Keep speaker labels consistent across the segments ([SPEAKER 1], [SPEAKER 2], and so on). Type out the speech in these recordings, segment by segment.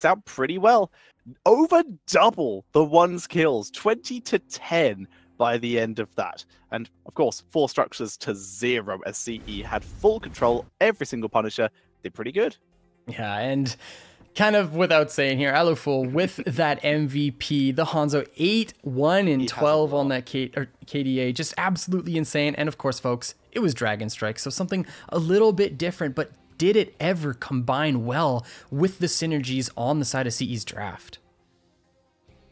[SPEAKER 1] out pretty well. Over double the one's kills, 20 to 10 by the end of that. And of course, 4 structures to 0 as CE had full control. Every single Punisher did pretty good.
[SPEAKER 2] Yeah, and kind of without saying here, Alufool with that MVP, the Hanzo 8-1 and 12 on that KDA, just absolutely insane. And of course, folks, it was Dragon Strike, so something a little bit different, but did it ever combine well with the synergies on the side of CE's draft?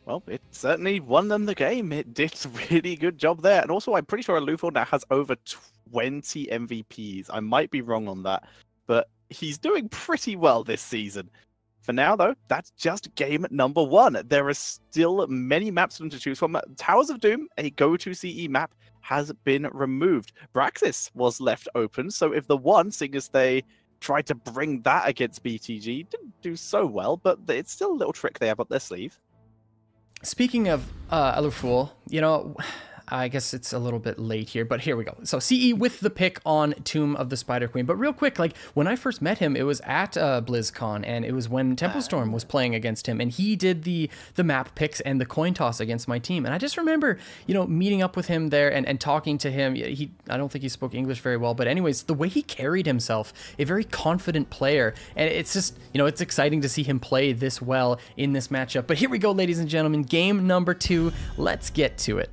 [SPEAKER 1] Well, it certainly won them the game. It did a really good job there. And also, I'm pretty sure Alufool now has over 20 MVPs. I might be wrong on that, but he's doing pretty well this season. For now, though, that's just game number 1. There are still many maps for them to choose from. Towers of Doom, a go-to CE map, has been removed. Braxis was left open, so if the one, seeing as they tried to bring that against BTG, didn't do so well, but it's still a little trick they have up their sleeve.
[SPEAKER 2] Speaking of Alufool, you know, I guess it's a little bit late here, but here we go. So CE with the pick on Tomb of the Spider Queen. But real quick, like when I first met him, it was at BlizzCon, and it was when Temple Storm was playing against him, and he did the map picks and the coin toss against my team. And I just remember, you know, meeting up with him there and talking to him. I don't think he spoke English very well, but anyways, the way he carried himself, a very confident player. And it's just, you know, it's exciting to see him play this well in this matchup. But here we go, ladies and gentlemen, game number 2. Let's get to it.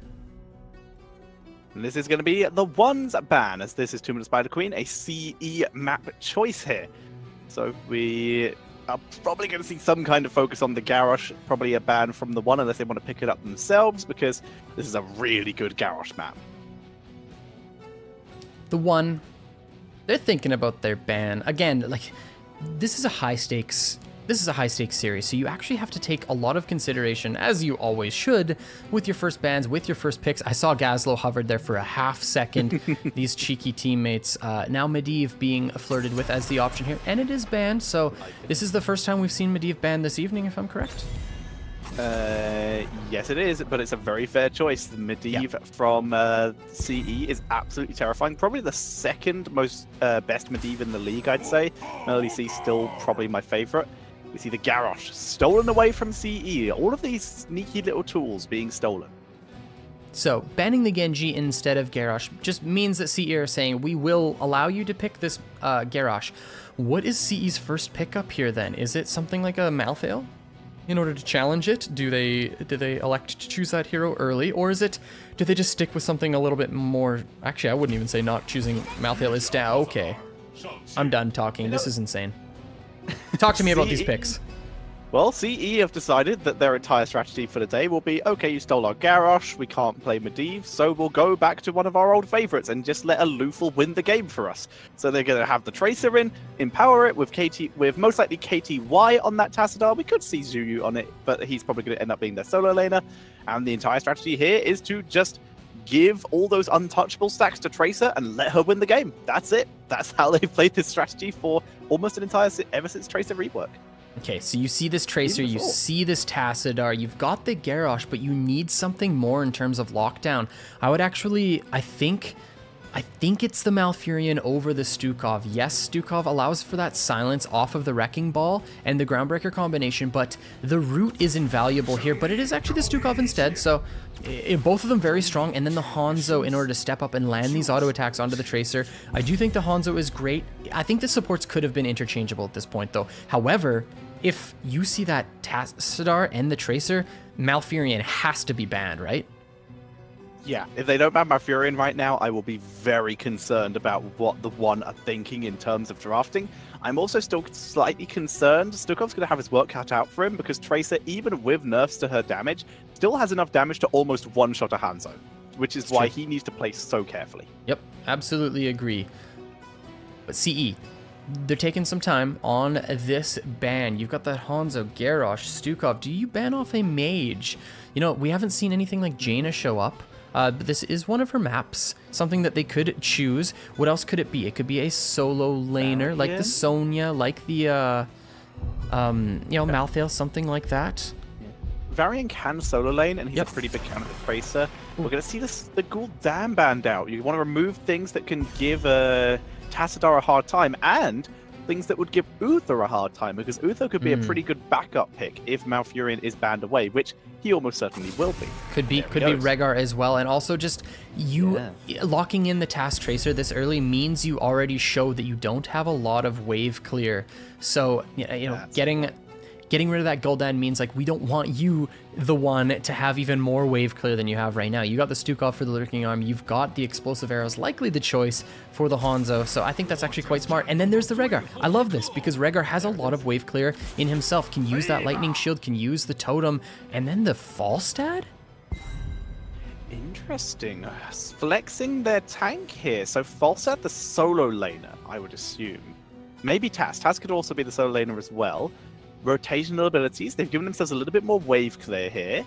[SPEAKER 1] And this is going to be the one's ban, as this is Tomb of the Spider Queen, a CE map choice here. So we are probably going to see some kind of focus on the Garrosh, probably a ban from the one, unless they want to pick it up themselves, because this is a really good Garrosh map.
[SPEAKER 2] The one, they're thinking about their ban. Again, like, this is a high stakes series, so you actually have to take a lot of consideration, as you always should, with your first bans, with your first picks. I saw Gazlo hovered there for a half second. These cheeky teammates. Now Medivh being flirted with as the option here, and it is banned, so this is the first time we've seen Medivh banned this evening, if I'm correct.
[SPEAKER 1] Yes it is, but it's a very fair choice. The Medivh from CE is absolutely terrifying. Probably the second most best Medivh in the league, I'd say. Melody C still probably my favorite. We see the Garrosh stolen away from CE. All of these sneaky little tools being stolen.
[SPEAKER 2] So, banning the Genji instead of Garrosh just means that CE are saying, we will allow you to pick this Garrosh. What is CE's first pickup here then? Is it something like a Malthael? In order to challenge it, do they elect to choose that hero early? Or do they just stick with something a little bit more... Actually, I wouldn't even say not choosing Malthael is okay. I'm done talking. This is insane. Talk to me about these picks.
[SPEAKER 1] Well, CE have decided that their entire strategy for the day will be, okay, you stole our Garrosh, we can't play Medivh, so we'll go back to one of our old favorites and just let Alufool win the game for us. So they're going to have the Tracer in, empower it with most likely KTY on that Tassadar. We could see Zuyu on it, but he's probably going to end up being their solo laner. And the entire strategy here is to just give all those untouchable stacks to Tracer and let her win the game. That's it. That's how they've played this strategy for almost an entire ever since Tracer rework.
[SPEAKER 2] Okay, so you see this Tracer, you see this Tassadar, you've got the Garrosh, but you need something more in terms of lockdown. I would actually, I think it's the Malfurion over the Stukov. Yes, Stukov allows for that silence off of the Wrecking Ball and the Groundbreaker combination, but the root is invaluable here, but it is actually the Stukov instead, so both of them very strong, and then the Hanzo in order to step up and land these auto attacks onto the Tracer. I do think the Hanzo is great. I think the supports could have been interchangeable at this point, though. However, if you see that Tassadar and the Tracer, Malfurion has to be banned, right?
[SPEAKER 1] Yeah, if they don't ban Malfurion right now, I will be very concerned about what the one are thinking in terms of drafting. I'm also still slightly concerned. Stukov's going to have his work cut out for him because Tracer, even with nerfs to her damage, still has enough damage to almost one-shot a Hanzo, which is why he needs to play so carefully. Yep,
[SPEAKER 2] absolutely agree. But CE, they're taking some time on this ban. You've got that Hanzo, Garrosh, Stukov. Do you ban off a mage? You know, we haven't seen anything like Jaina show up. But this is one of her maps, something that they could choose. What else could it be? It could be a solo laner, like the Sonya, like the, you know, Malthael, something like that.
[SPEAKER 1] Varian can solo lane, and he's a pretty big counter to Tracer. We're going to see the Gul'dan banned out. You want to remove things that can give Tassadar a hard time, and things that would give Uther a hard time, because Uther could be a pretty good backup pick if Malfurion is banned away, which he almost certainly will be.
[SPEAKER 2] Could be Rehgar as well, and also just locking in the Task Tracer this early means you already show that you don't have a lot of wave clear. So getting rid of that Gul'dan means like we don't want you, the one, to have even more wave clear than you have right now. You got the Stukov for the Lurking Arm, you've got the Explosive Arrows, likely the choice for the Hanzo, so I think that's actually quite smart. And then there's the Rehgar. I love this because Rehgar has a lot of wave clear in himself, can use that Lightning Shield, can use the Totem, and then the Falstad?
[SPEAKER 1] Interesting. Flexing their tank here. So Falstad, the solo laner, I would assume. Maybe Taz. Taz could also be the solo laner as well. Rotational abilities. They've given themselves a little bit more wave clear here.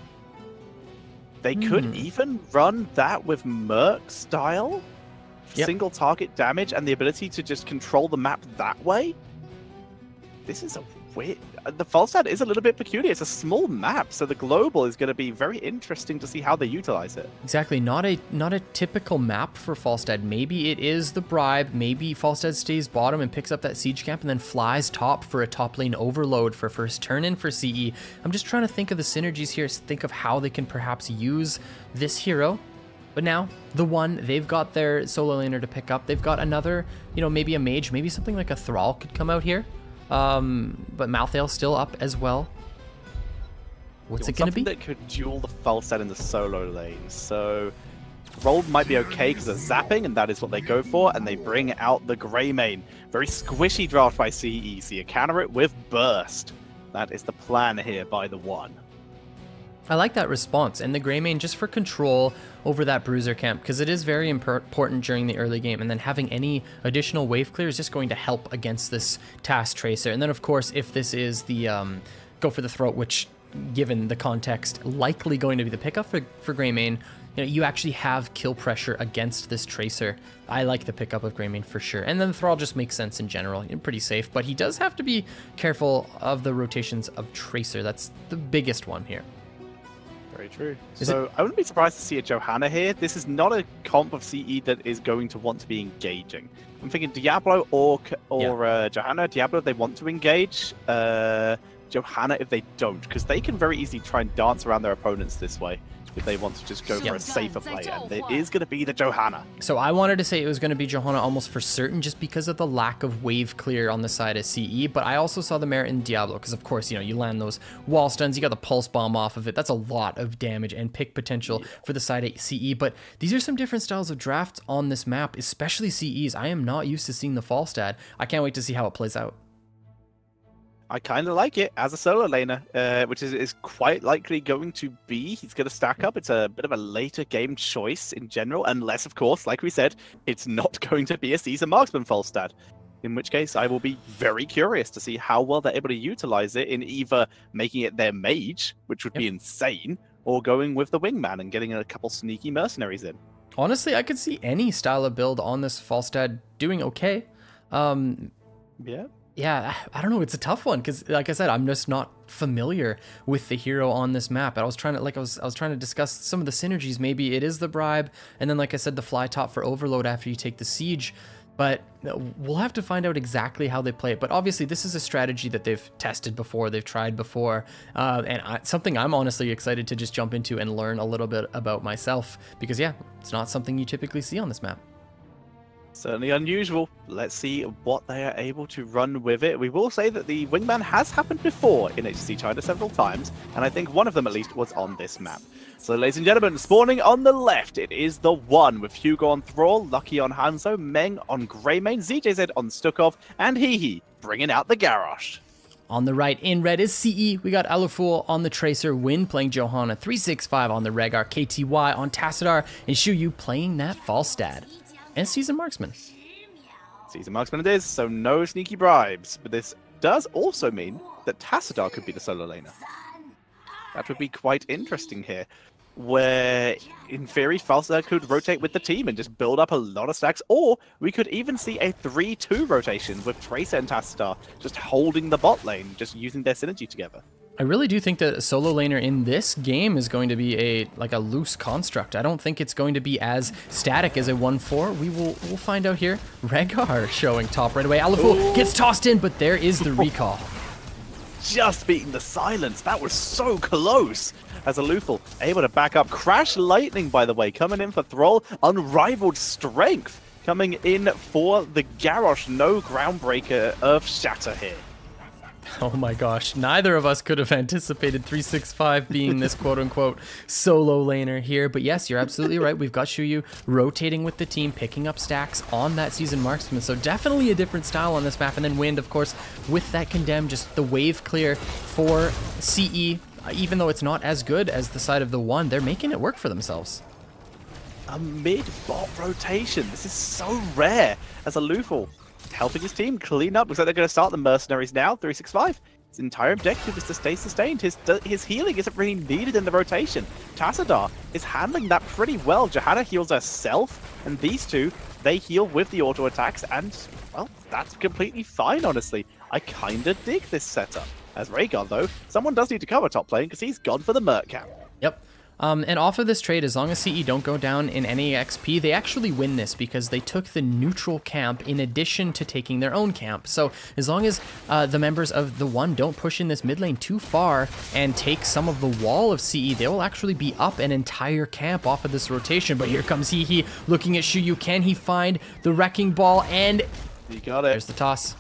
[SPEAKER 1] They could even run that with Merc style. Single target damage and the ability to just control the map that way. This is a weird... The Falstad is a little bit peculiar. It's a small map, so the global is going to be very interesting to see how they utilize it.
[SPEAKER 2] Exactly. Not a typical map for Falstad. Maybe it is the Bribe. Maybe Falstad stays bottom and picks up that siege camp and then flies top for a top lane overload for first turn in for CE. I'm just trying to think of the synergies here, think of how they can perhaps use this hero. But now, TheOne, they've got their solo laner to pick up. They've got another, maybe a mage, maybe something like a Thrall could come out here. But Malthael's still up as well. What's it going to be?
[SPEAKER 1] Something that could duel the Falstad in the solo lane. So Roll might be okay because of zapping, and that is what they go for, and they bring out the Greymane. Very squishy draft by CE, so you counter it with Burst. That is the plan here by TheOne.
[SPEAKER 2] I like that response, and the Greymane just for control over that Bruiser camp, because it is very important during the early game, and then having any additional wave clear is just going to help against this Task Tracer. And then of course, if this is the go for the throat, which given the context, likely going to be the pickup for Greymane, you actually have kill pressure against this Tracer. I like the pickup of Greymane for sure. And then the Thrall just makes sense in general, pretty safe, but he does have to be careful of the rotations of Tracer. That's the biggest one here.
[SPEAKER 1] Very true. So I wouldn't be surprised to see a Johanna here. This is not a comp of CE that is going to want to be engaging. I'm thinking Diablo or Johanna. Diablo, they want to engage. Johanna, if they don't, because they can very easily try and dance around their opponents this way if they want to just go for a safer play, and it is going to be the Johanna.
[SPEAKER 2] So I wanted to say it was going to be Johanna almost for certain, just because of the lack of wave clear on the side of CE, but I also saw the merit in Diablo, because of course, you land those wall stuns, you got the pulse bomb off of it, that's a lot of damage and pick potential for the side of CE, but these are some different styles of drafts on this map, especially CE's. I am not used to seeing the Falstad. I can't wait to see how it plays out.
[SPEAKER 1] I kind of like it as a solo laner, which is quite likely going to be. He's going to stack up. It's a bit of a later game choice in general, unless, of course, like we said, it's not going to be a Caesar Marksman Falstad. In which case, I will be very curious to see how well they're able to utilize it in either making it their mage, which would be insane, or going with the wingman and getting a couple sneaky mercenaries in.
[SPEAKER 2] Honestly, I could see any style of build on this Falstad doing okay. Yeah, I don't know. It's a tough one because, like I said, I'm just not familiar with the hero on this map. I was trying to, I was trying to discuss some of the synergies. Maybe it is the Bribe, and then, like I said, the fly top for overload after you take the siege. But we'll have to find out exactly how they play it. But obviously, this is a strategy that they've tested before, they've tried before, and something I'm honestly excited to just jump into and learn a little bit about myself. Because yeah, it's not something you typically see on this map.
[SPEAKER 1] Certainly unusual. Let's see what they are able to run with it. We will say that the wingman has happened before in HGC China several times, and I think one of them at least was on this map. So ladies and gentlemen, spawning on the left, it is TheOne with Hugo on Thrall, Lucky on Hanzo, Meng on Greymane, ZJZ on Stukov, and Hehe bringing out the Garrosh.
[SPEAKER 2] On the right, in red is CE. We got Aluful on the Tracer, Win playing Johanna, 365 on the Rehgar, KTY on Tassadar, and Shuyu playing that Falstad. And Caesar Marksman.
[SPEAKER 1] Caesar Marksman it is, so no sneaky bribes. But this does also mean that Tassadar could be the solo laner. That would be quite interesting here, where in theory Falstad could rotate with the team and just build up a lot of stacks, or we could even see a 3-2 rotation with Tracer and Tassadar just holding the bot lane, just using their synergy together.
[SPEAKER 2] I really do think that a solo laner in this game is going to be a loose construct. I don't think it's going to be as static as a 1-4. We'll find out here. Rehgar showing top right away. Alufool gets tossed in, but there is the recall.
[SPEAKER 1] Just beating the silence. That was so close. As Alufool able to back up. Crash Lightning, by the way, coming in for Thrall. Unrivaled strength coming in for the Garrosh. No Groundbreaker Earth Shatter here.
[SPEAKER 2] Oh my gosh, neither of us could have anticipated 365 being this quote-unquote solo laner here, but yes, you're absolutely right. We've got Shuyu rotating with the team, picking up stacks on that Seasoned Marksman, so definitely a different style on this map. And then Wind, of course, with that Condemn, just the wave clear for CE, even though it's not as good as the side of the One, they're making it work for themselves.
[SPEAKER 1] A mid-bot rotation. This is so rare as Alufool helping his team clean up. Looks like they're going to start the mercenaries now. 365. His entire objective is to stay sustained. His healing isn't really needed in the rotation. Tassadar is handling that pretty well. Johanna heals herself, and these two, they heal with the auto attacks, and, well, that's completely fine, honestly. I kind of dig this setup. As Rehgar, though, someone does need to cover top lane because he's gone for the Merc camp.
[SPEAKER 2] Yep. And off of this trade, as long as CE don't go down in any XP, they actually win this because they took the neutral camp in addition to taking their own camp. So as long as the members of the One don't push in this mid lane too far and take some of the wall of CE, they will actually be up an entire camp off of this rotation. But here comes Hehe looking at Shuyu. Can he find the Wrecking Ball? And
[SPEAKER 1] you got it.
[SPEAKER 2] There's the toss.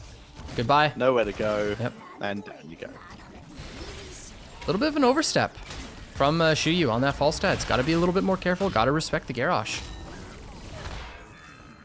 [SPEAKER 2] Goodbye.
[SPEAKER 1] Nowhere to go.
[SPEAKER 2] Yep.
[SPEAKER 1] And down you go.
[SPEAKER 2] A little bit of an overstep from Shuyu on that false stats. Got to be a little bit more careful. Got to respect the Garrosh.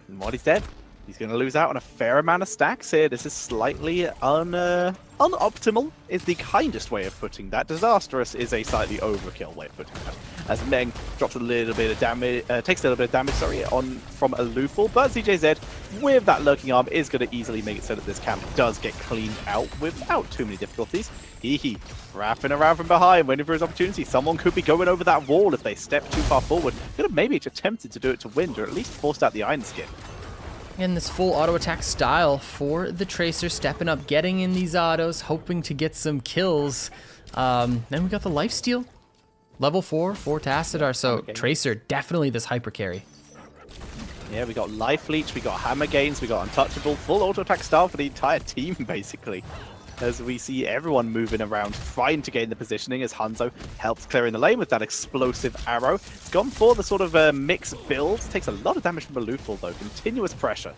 [SPEAKER 1] And what he said, he's going to lose out on a fair amount of stacks here. This is slightly unoptimal is the kindest way of putting that. Disastrous is a slightly overkill way of putting that. As Meng drops a little bit of damage, takes a little bit of damage, sorry, from Alufool, but CJZ with that lurking arm is going to easily make it so that this camp does get cleaned out without too many difficulties. Hehe wrapping around from behind, waiting for his opportunity. Someone could be going over that wall if they step too far forward. Could have maybe attempted to do it to Wind, or at least forced out the Iron Skin.
[SPEAKER 2] And this full auto attack style for the Tracer, stepping up, getting in these autos, hoping to get some kills. Then we got the lifesteal, level 4 for Tassadar. So
[SPEAKER 1] okay.
[SPEAKER 2] Tracer, definitely this hyper carry.
[SPEAKER 1] Yeah, we got life leech, we got hammer gains, we got untouchable, full auto attack style for the entire team basically. As we see everyone moving around, trying to gain the positioning as Hanzo helps clearing the lane with that explosive arrow. It's gone for the sort of mixed build. Takes a lot of damage from Alufool though, continuous pressure.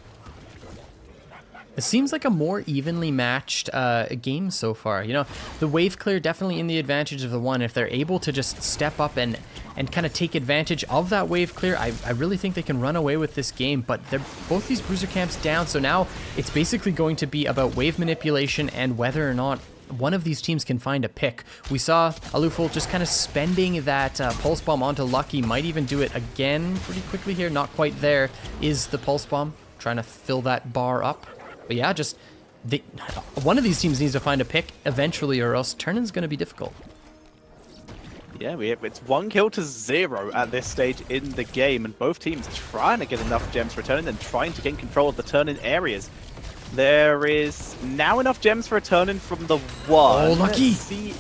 [SPEAKER 2] It seems like a more evenly matched game so far. You know, the wave clear definitely in the advantage of the One. If they're able to just step up and kind of take advantage of that wave clear, I really think they can run away with this game. But they're both these bruiser camps down, so now it's basically going to be about wave manipulation and whether or not one of these teams can find a pick. We saw Alufool just kind of spending that pulse bomb onto Lucky. Might even do it again pretty quickly here. Not quite there is the pulse bomb, trying to fill that bar up. But yeah, just one of these teams needs to find a pick eventually, or else turning is going to be difficult.
[SPEAKER 1] Yeah, it's 1 kill to 0 at this stage in the game, and both teams trying to get enough gems for turning and trying to gain control of the turn-in areas. There is now enough gems for a turn-in from the One.
[SPEAKER 2] Oh, Lucky!
[SPEAKER 1] CE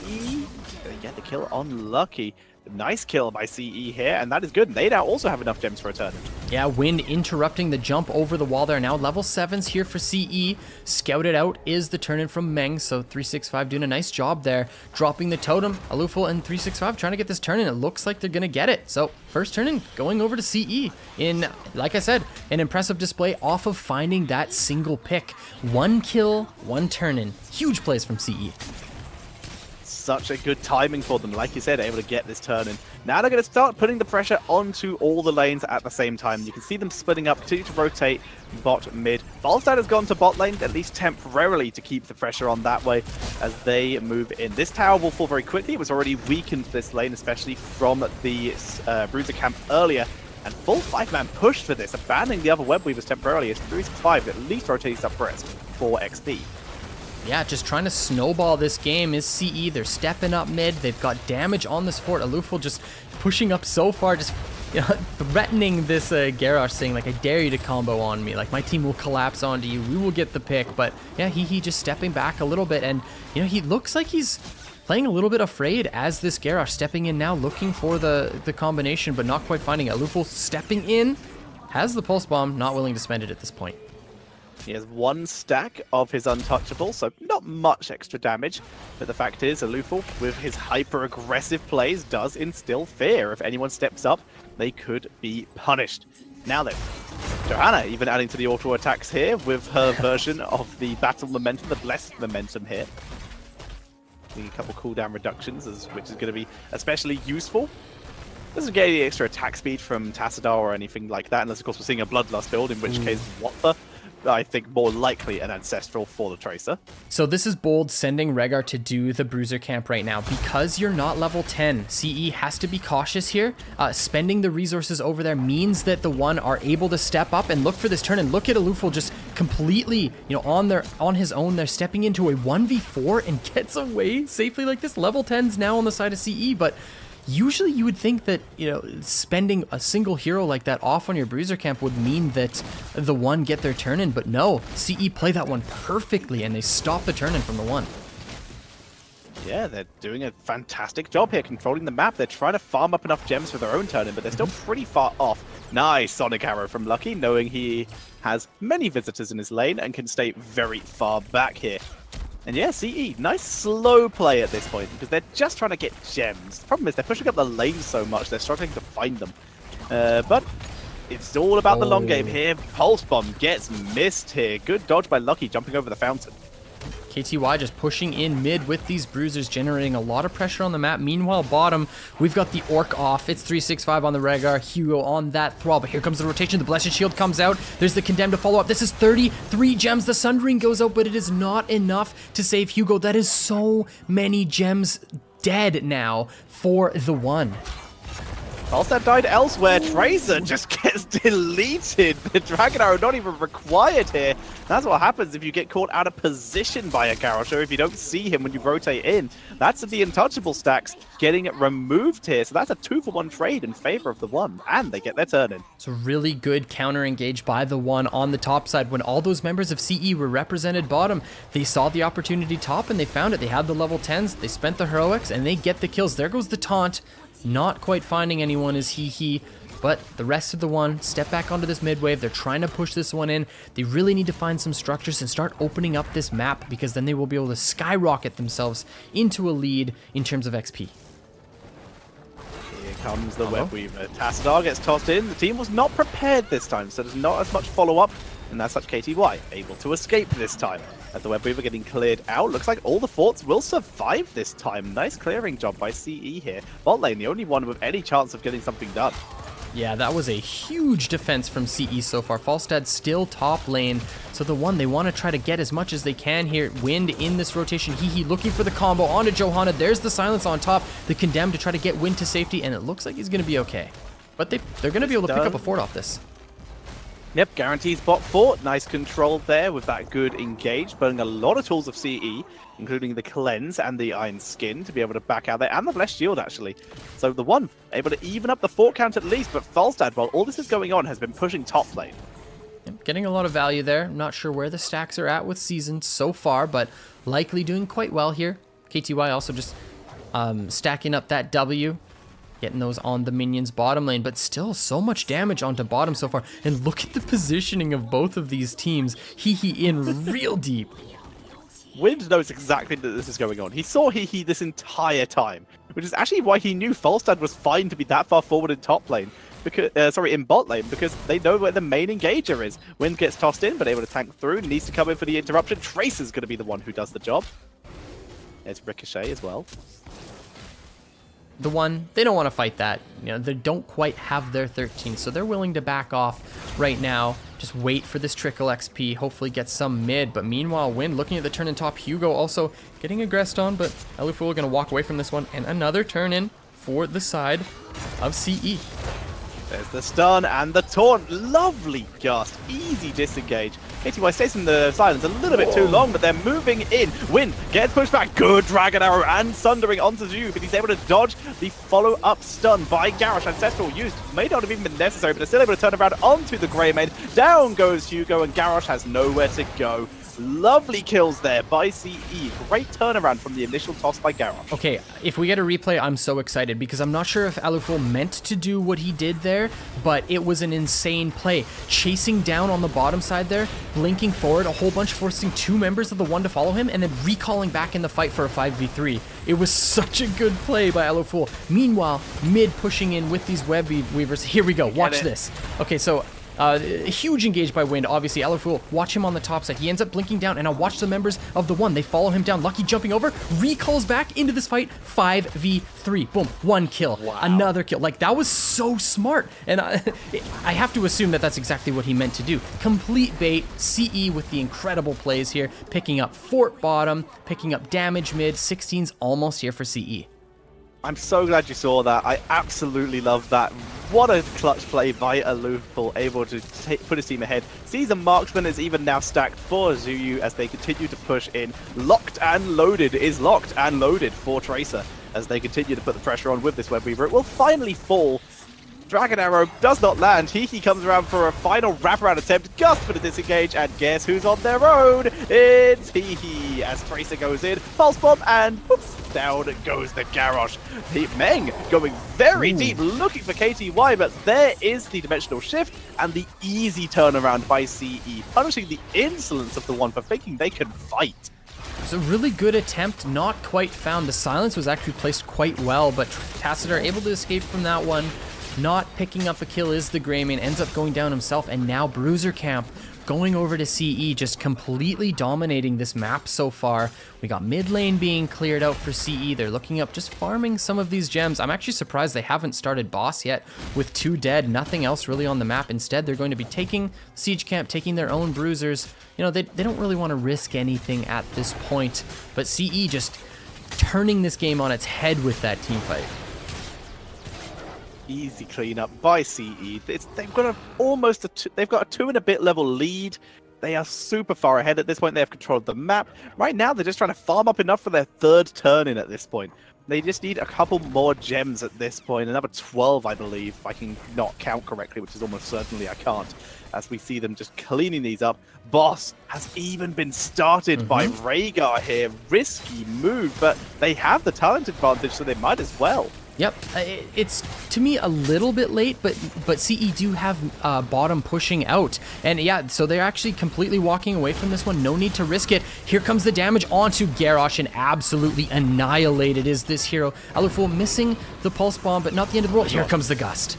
[SPEAKER 1] gonna get the kill on Lucky. Nice kill by CE here, and that is good. They now also have enough gems for a turn.
[SPEAKER 2] Yeah, Wind interrupting the jump over the wall there. Now level 7s here for CE. Scouted out is the turn-in from Meng, so 365 doing a nice job there. Dropping the totem. Alufool and 365 trying to get this turn-in. It looks like they're going to get it. So first turn-in going over to CE in, like I said, an impressive display off of finding that single pick. 1 kill, 1 turn-in. Huge plays from CE.
[SPEAKER 1] Such a good timing for them, like you said, able to get this turn in. Now they're going to start putting the pressure onto all the lanes at the same time. You can see them splitting up, continue to rotate bot mid. Volstad has gone to bot lane, at least temporarily, to keep the pressure on that way as they move in. This tower will fall very quickly. It was already weakened, this lane, especially from the Bruiser camp earlier. And full 5-man push for this, abandoning the other web weavers temporarily as 365 at least rotates up for XP.
[SPEAKER 2] Yeah, just trying to snowball this game is CE. They're stepping up mid. They've got damage on this fort. Alufool just pushing up so far, just threatening this Garrosh, saying, like, I dare you to combo on me. Like, my team will collapse onto you. We will get the pick. But, yeah, he just stepping back a little bit. And, you know, he looks like he's playing a little bit afraid as this Garrosh stepping in now, looking for the combination, but not quite finding it. Luful stepping in, has the Pulse Bomb, not willing to spend it at this point.
[SPEAKER 1] He has 1 stack of his untouchable, so not much extra damage. But the fact is, Luful, with his hyper-aggressive plays, does instill fear. If anyone steps up, they could be punished. Now then, Johanna even adding to the auto attacks here with her version of the battle momentum, the blessed momentum here. A couple cooldown reductions, which is going to be especially useful. Doesn't get any extra attack speed from Tassadar or anything like that, unless of course we're seeing a Bloodlust build, in which case, what the? I think more likely an Ancestral for the Tracer.
[SPEAKER 2] So this is bold sending Rehgar to do the Bruiser camp right now. Because you're not level 10, CE has to be cautious here. Spending the resources over there means that the One are able to step up and look for this turn. And look at Luful just completely, you know, on his own. They're stepping into a 1v4 and gets away safely like this. Level 10's now on the side of CE, but usually you would think that, you know, spending a single hero like that off on your Bruiser camp would mean that the One get their turn in, but no, CE play that one perfectly and they stop the turn in from the One.
[SPEAKER 1] Yeah, they're doing a fantastic job here controlling the map. They're trying to farm up enough gems for their own turn in, but they're still pretty far off. Nice Sonic Arrow from Lucky, knowing he has many visitors in his lane and can stay very far back here. And yeah, CE, nice slow play at this point, because they're just trying to get gems. The problem is they're pushing up the lane so much, they're struggling to find them. But it's all about the long game here. Pulse Bomb gets missed here. Good dodge by Lucky, jumping over the fountain.
[SPEAKER 2] KTY just pushing in mid with these bruisers, generating a lot of pressure on the map. Meanwhile, bottom, we've got the Orc off. It's 365 on the Rehgar, Hugo on that Thrall, but here comes the rotation. The Blessed Shield comes out. There's the Condemned to follow up. This is 33 gems. The Sundering goes out, but it is not enough to save Hugo. That is so many gems dead now for the One.
[SPEAKER 1] Falstad died elsewhere. Tracer just gets deleted. The Dragon Arrow not even required here. That's what happens if you get caught out of position by a Garrosh, or if you don't see him when you rotate in. That's the untouchable stacks getting removed here. So that's a 2-for-1 trade in favor of the One, and they get their turn in.
[SPEAKER 2] It's a really good counter engage by the One on the top side. When all those members of CE were represented bottom, they saw the opportunity top and they found it. They had the level 10s, they spent the heroics, and they get the kills. There goes the taunt. Not quite finding anyone is he, but the rest of the One step back onto this mid wave. They're trying to push this one in. They really need to find some structures and start opening up this map, because then they will be able to skyrocket themselves into a lead in terms of XP.
[SPEAKER 1] Here comes the Web Weaver. Tassadar gets tossed in. The team was not prepared this time, so there's not as much follow-up, and as such KTY able to escape this time. As the Web Weaver getting cleared out, looks like all the forts will survive this time. Nice clearing job by CE here. Bot lane, the only one with any chance of getting something done.
[SPEAKER 2] Yeah, that was a huge defense from CE so far. Falstad still top lane, so the One, they want to try to get as much as they can here. Wind in this rotation. He looking for the combo onto Johanna. There's the silence on top. The Condemned to try to get Wind to safety, and it looks like he's going to be okay. But they're going to be able to pick up a fort off this.
[SPEAKER 1] Yep, guarantees bot fort. Nice control there with that good engage. Burning a lot of tools of CE, including the Cleanse and the Iron Skin to be able to back out there. And the Blessed Shield, actually. So the One able to even up the fort count at least. But Falstad, while all this is going on, has been pushing top lane.
[SPEAKER 2] Yep, getting a lot of value there. I'm not sure where the stacks are at with Season so far, but likely doing quite well here. KTY also just stacking up that W. Getting those on the minions bottom lane, but still so much damage onto bottom so far. And look at the positioning of both of these teams. He in real deep.
[SPEAKER 1] Wind knows exactly that this is going on. He saw He this entire time, which is actually why he knew Falstad was fine to be that far forward in top lane. Because, in bot lane, because they know where the main engager is. Wind gets tossed in, but able to tank through. Needs to come in for the interruption. Tracer's going to be the one who does the job. There's Ricochet as well.
[SPEAKER 2] The One, they don't want to fight that. You know, they don't quite have their 13, so they're willing to back off right now. Just wait for this trickle XP, hopefully get some mid. But meanwhile, Wind looking at the turn in top. Hugo also getting aggressed on, but Luful are going to walk away from this one. And another turn in for the side of CE.
[SPEAKER 1] There's the stun and the taunt. Lovely Gust. Easy disengage. KTY stays in the silence a little bit too long, but they're moving in. Wind gets pushed back. Good Dragon Arrow and Sundering onto Zhu, but he's able to dodge the follow-up stun by Garrosh. Ancestral used. May not have even been necessary, but they're still able to turn around onto the Grey Maid. Down goes Hugo, and Garrosh has nowhere to go. Lovely kills there by CE. Great turnaround from the initial toss by Garrosh.
[SPEAKER 2] Okay, if we get a replay, I'm so excited because I'm not sure if Aluful meant to do what he did there, but it was an insane play. Chasing down on the bottom side there, blinking forward a whole bunch, forcing 2 members of the One to follow him, and then recalling back in the fight for a 5v3. It was such a good play by Aluful. Meanwhile, mid pushing in with these web weavers. Here we go, watch this. Okay, so huge engage by Wind, obviously. Aluful, watch him on the top side. He ends up blinking down, and now watch the members of the One. They follow him down. Lucky jumping over, recalls back into this fight. 5v3. Boom, 1 kill. Wow. Another kill. Like, that was so smart. And I have to assume that that's exactly what he meant to do. Complete bait. CE with the incredible plays here, picking up fort bottom, picking up damage mid. 16's almost here for CE.
[SPEAKER 1] I'm so glad you saw that. I absolutely love that. What a clutch play by Aluful, able to put his team ahead. Season Marksman is even now stacked for Zuyu as they continue to push in. Locked and loaded is locked and loaded for Tracer as they continue to put the pressure on with this Web Weaver. It will finally fall. Dragon Arrow does not land. Hiki comes around for a final wraparound attempt. Gust for the disengage, and guess who's on their own? It's Hiki as Tracer goes in. Pulse Bomb, and whoops, down goes the Garrosh. Meng going very deep, looking for KTY, but there is the dimensional shift and the easy turnaround by CE, punishing the insolence of the One for thinking they can fight.
[SPEAKER 2] It's a really good attempt, not quite found. The silence was actually placed quite well, but Tassadar able to escape from that one. Not picking up a kill is the Greymane, ends up going down himself, and now Bruiser Camp going over to CE, just completely dominating this map so far. We got mid lane being cleared out for CE. They're looking up, just farming some of these gems. I'm actually surprised they haven't started boss yet with 2 dead, nothing else really on the map. Instead, they're going to be taking Siege Camp, taking their own bruisers. You know, they don't really want to risk anything at this point, but CE just turning this game on its head with that team fight.
[SPEAKER 1] Easy cleanup by CE. They've got they've got a 2 and a bit level lead. They are super far ahead at this point. They have control of the map. Right now, they're just trying to farm up enough for their 3rd turn in at this point. They just need a couple more gems at this point. Another 12, I believe, if I can not count correctly, which is almost certainly I can't. As we see them just cleaning these up. Boss has even been started by Rhaegar here. Risky move, but they have the talent advantage, so they might as well.
[SPEAKER 2] Yep, it's to me a little bit late, but CE do have bottom pushing out, and yeah, so they're actually completely walking away from this one. No need to risk it. Here comes the damage onto Garrosh, and absolutely annihilated is this hero. Aluful missing the pulse bomb, but not the end of the world. Here comes the gust.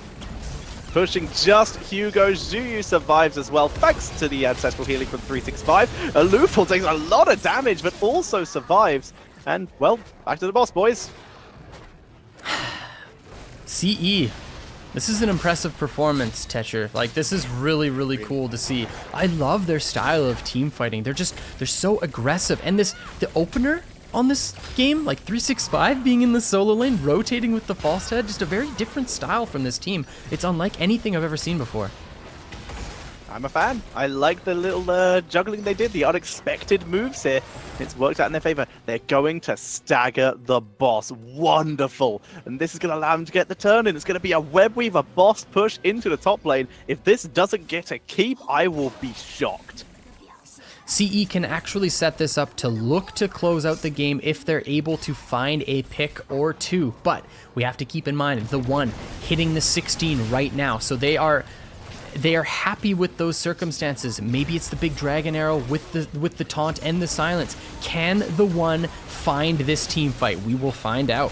[SPEAKER 1] Pushing just Hugo. Zuyu survives as well, thanks to the ancestral healing from 365. Aluful takes a lot of damage, but also survives. And well, back to the boss, boys.
[SPEAKER 2] CE, this is an impressive performance, Tetcher. Like, this is really, really cool to see. I love their style of team fighting. They're so aggressive. And the opener on this game, like 365 being in the solo lane, rotating with the false head, just a very different style from this team. It's unlike anything I've ever seen before.
[SPEAKER 1] I'm a fan. I like the little juggling they did, the unexpected moves here. It's worked out in their favor. They're going to stagger the boss. Wonderful. And this is going to allow them to get the turn in. It's going to be a Web Weaver boss push into the top lane. If this doesn't get a keep, I will be shocked.
[SPEAKER 2] CE can actually set this up to look to close out the game if they're able to find a pick or 2. But we have to keep in mind the One hitting the 16 right now. So they are happy with those circumstances. Maybe it's the big dragon arrow with the taunt and the silence. Can the One find this team fight? We will find out.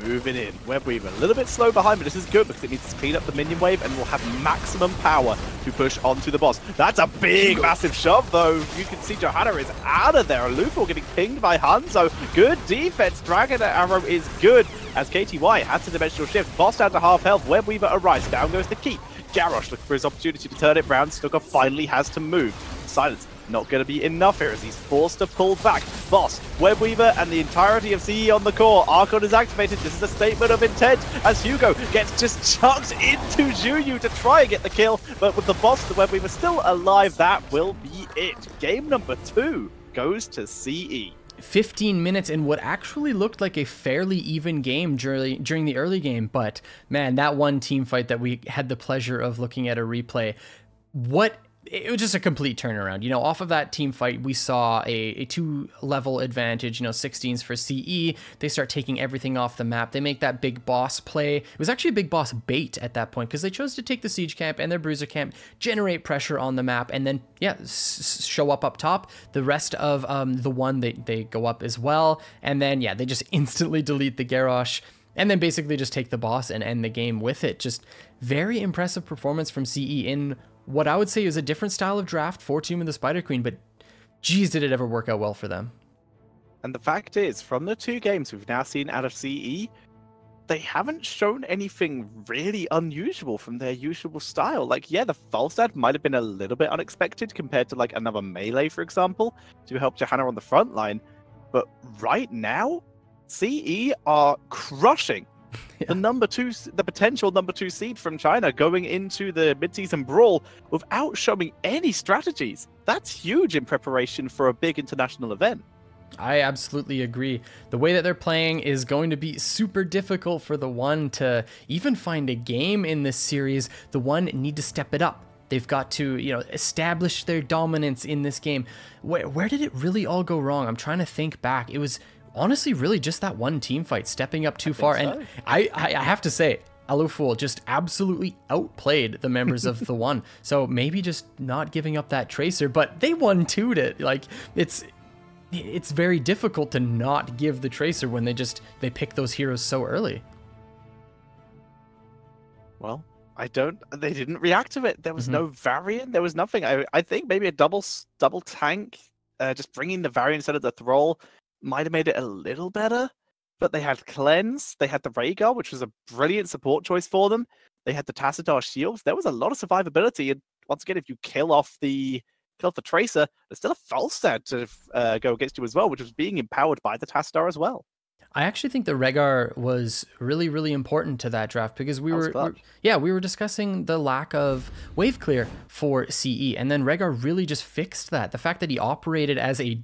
[SPEAKER 1] Moving in. Web Weaver a little bit slow behind, but this is good because it needs to clean up the minion wave and will have maximum power to push onto the boss. That's a big, massive shove, though. You can see Johanna is out of there. Aluful getting pinged by Hanzo. Good defense. Dragon Arrow is good as KTY has the dimensional shift. Boss down to half health. Web Weaver arrives. Down goes the keep. Garrosh looking for his opportunity to turn it round. Snooker finally has to move. Silence not going to be enough here as he's forced to pull back. Boss, Web Weaver, and the entirety of CE on the core. Archon is activated. This is a statement of intent as Hugo gets just chucked into Zuyu to try and get the kill. But with the boss, the Web Weaver still alive, that will be it. Game number 2 goes to CE.
[SPEAKER 2] 15 minutes in what actually looked like a fairly even game during the early game, but man, that one team fight that we had the pleasure of looking at a replay, what it was just a complete turnaround. You know, off of that team fight, we saw a 2-level advantage, you know, 16s for CE. They start taking everything off the map. They make that big boss play. It was actually a big boss bait at that point because they chose to take the siege camp and their bruiser camp, generate pressure on the map, and then, yeah, show up top. The rest of TheOne, they go up as well. And then, yeah, they just instantly delete the Garrosh and then basically just take the boss and end the game with it. Just very impressive performance from CE in what I would say is a different style of draft for Tomb of the Spider Queen, but geez, did it ever work out well for them.
[SPEAKER 1] And the fact is, from the 2 games we've now seen out of CE, they haven't shown anything really unusual from their usual style. Like, yeah, the Falstad might have been a little bit unexpected compared to like another melee, for example, to help Johanna on the front line. But right now, CE are crushing the potential number 2 seed from China going into the mid-season brawl without showing any strategies. That's huge in preparation for a big international event.
[SPEAKER 2] I absolutely agree. The way that they're playing is going to be super difficult for TheOne to even find a game in this series. TheOne need to step it up. They've got to, you know, establish their dominance in this game. Where did it really all go wrong? I'm trying to think back. It was honestly really just that one team fight stepping up too far. And I have to say, Alufool just absolutely outplayed the members of TheOne. So maybe just not giving up that tracer, but they 1-2'd it. Like, it's very difficult to not give the tracer when they pick those heroes so early.
[SPEAKER 1] Well, they didn't react to it. There was no variant. There was nothing. I think maybe a double tank, just bringing the variant instead of the Thrall might have made it a little better, but they had Cleanse, they had the Rhaegar, which was a brilliant support choice for them. They had the Tassadar shields. There was a lot of survivability, and once again, if you kill off the Tracer, there's still a Falstad to go against you as well, which was being empowered by the Tassadar as well.
[SPEAKER 2] I actually think the Rhaegar was really, really important to that draft because we were discussing the lack of wave clear for CE, and then Rhaegar really just fixed that. The fact that he operated as a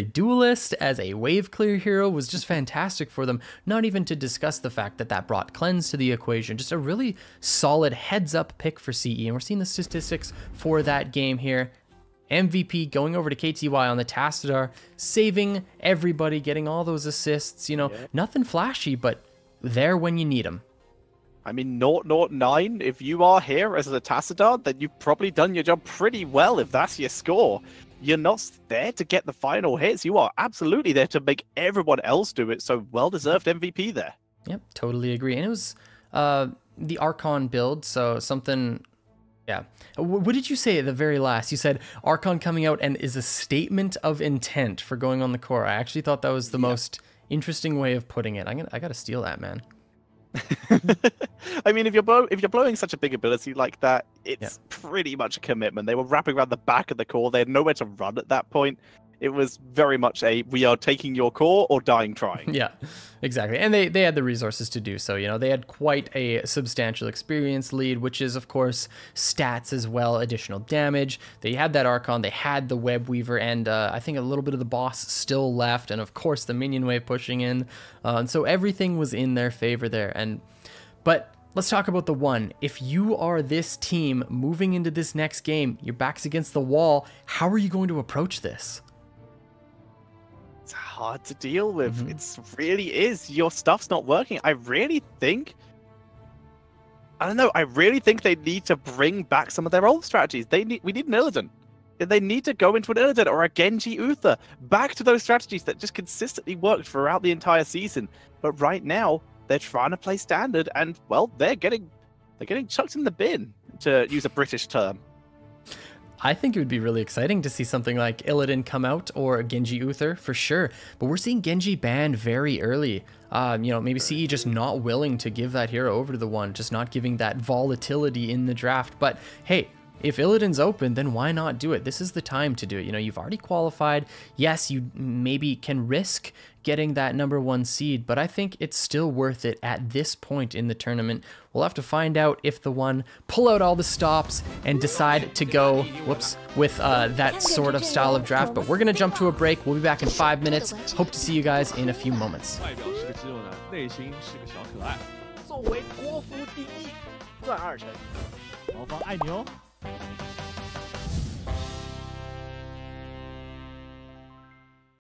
[SPEAKER 2] duelist, as a wave clear hero was just fantastic for them. Not even to discuss the fact that brought Cleanse to the equation. Just a really solid heads up pick for CE, and we're seeing the statistics for that game here. MVP going over to KTY on the Tassadar, saving everybody, getting all those assists, you know, nothing flashy, but there when you need them.
[SPEAKER 1] I mean, 009, if you are here as a Tassadar, then you've probably done your job pretty well if that's your score. You're not there to get the final hits. You are absolutely there to make everyone else do it, so well-deserved MVP there.
[SPEAKER 2] Yep, totally agree. And it was the Archon build, so something... Yeah. What did you say at the very last? You said Archon coming out and is a statement of intent for going on the core. I actually thought that was the most interesting way of putting it. I got to steal that, man.
[SPEAKER 1] I mean, if you're blowing such a big ability like that, it's pretty much a commitment. They were wrapping around the back of the core. They had nowhere to run at that point. It was very much we are taking your core or dying trying.
[SPEAKER 2] Yeah, exactly. And they had the resources to do so. You know, they had quite a substantial experience lead, which is, of course, stats as well, additional damage. They had that Archon, they had the Web Weaver, and I think a little bit of the boss still left, and of course the minion wave pushing in. And so everything was in their favor there. But let's talk about TheOne. If you are this team moving into this next game, your back's against the wall, how are you going to approach this?
[SPEAKER 1] It's hard to deal with. It really is. Your stuff's not working. I really think they need to bring back some of their old strategies. We need an Illidan. They need to go into an Illidan or a Genji Uther. Back to those strategies that just consistently worked throughout the entire season. But right now, they're trying to play standard, and well, they're getting chucked in the bin, to use a British term.
[SPEAKER 2] I think it would be really exciting to see something like Illidan come out or Genji Uther for sure. But we're seeing Genji banned very early. You know, maybe CE just not willing to give that hero over to TheOne, just not giving that volatility in the draft. But hey, if Illidan's open, then why not do it? This is the time to do it. You know, you've already qualified. Yes, you maybe can risk getting that #1 seed, but I think it's still worth it at this point in the tournament. We'll have to find out if TheOne pull out all the stops and decide to go, with that sort of style of draft. But we're going to jump to a break. We'll be back in 5 minutes. Hope to see you guys in a few moments.
[SPEAKER 3] 作为国服第一，钻2成，毛方爱你哦。